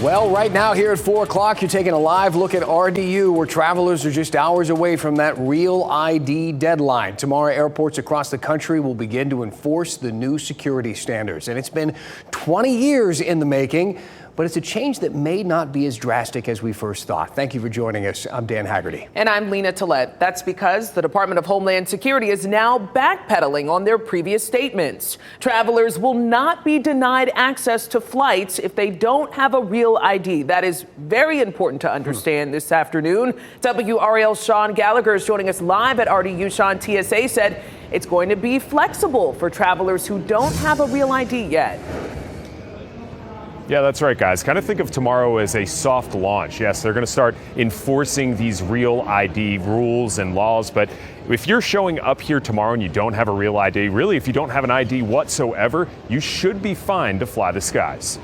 Well, right now here at 4 o'clock, you're taking a live look at RDU, where travelers are just hours away from that real ID deadline. Tomorrow, airports across the country will begin to enforce the new security standards. And it's been 20 years in the making, but it's a change that may not be as drastic as we first thought. Thank you for joining us. I'm Dan Haggerty. And I'm Lena Tillett. That's because the Department of Homeland Security is now backpedaling on their previous statements. Travelers will not be denied access to flights if they don't have a real ID. That is very important to understand this afternoon. WRAL's Sean Gallagher is joining us live at RDU. Sean, TSA said it's going to be flexible for travelers who don't have a real ID yet. Yeah, that's right, guys. Kind of think of tomorrow as a soft launch. Yes, they're going to start enforcing these real ID rules and laws. But if you're showing up here tomorrow and you don't have a real ID, really, if you don't have an ID whatsoever, you should be fine to fly the skies.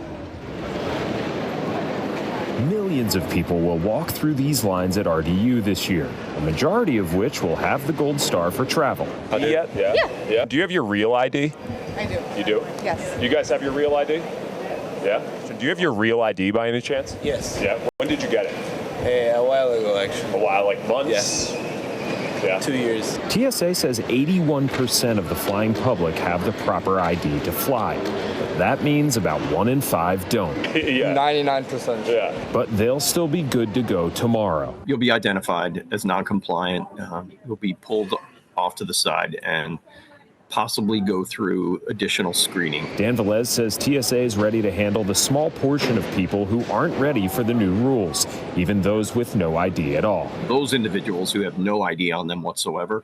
Millions of people will walk through these lines at RDU this year, a majority of which will have the gold star for travel. Yeah. Do you have your real ID? I do. You do? Yes. You guys have your real ID? Yeah? So do you have your real ID by any chance? Yes. Yeah. When did you get it? A while ago, actually. A while, like months? Yes. Yeah. 2 years. TSA says 81% of the flying public have the proper ID to fly. But that means about 1 in 5 don't. Yeah. 99%. Yeah. But they'll still be good to go tomorrow. You'll be identified as non-compliant. You'll be pulled off to the side and possibly go through additional screening. Dan Velez says TSA is ready to handle the small portion of people who aren't ready for the new rules, even those with no ID at all. Those individuals who have no ID on them whatsoever,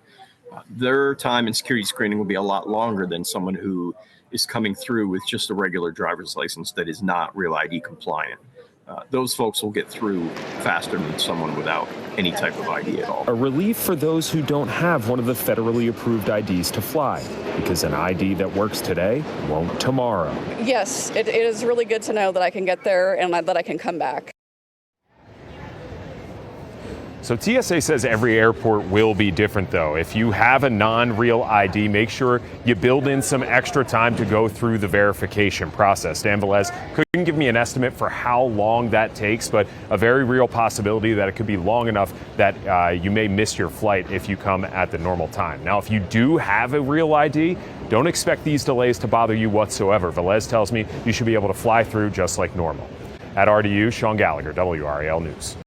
their time in security screening will be a lot longer than someone who is coming through with just a regular driver's license that is not real ID compliant. Those folks will get through faster than someone without any type of ID at all. A relief for those who don't have one of the federally approved IDs to fly, because an ID that works today won't tomorrow. Yes, it is really good to know that I can get there and that I can come back. So TSA says every airport will be different, though. If you have a non-real ID, make sure you build in some extra time to go through the verification process. Dan Velez couldn't give me an estimate for how long that takes, but a very real possibility that it could be long enough that you may miss your flight if you come at the normal time. Now, if you do have a real ID, don't expect these delays to bother you whatsoever. Velez tells me you should be able to fly through just like normal. At RDU, Sean Gallagher, WRAL News.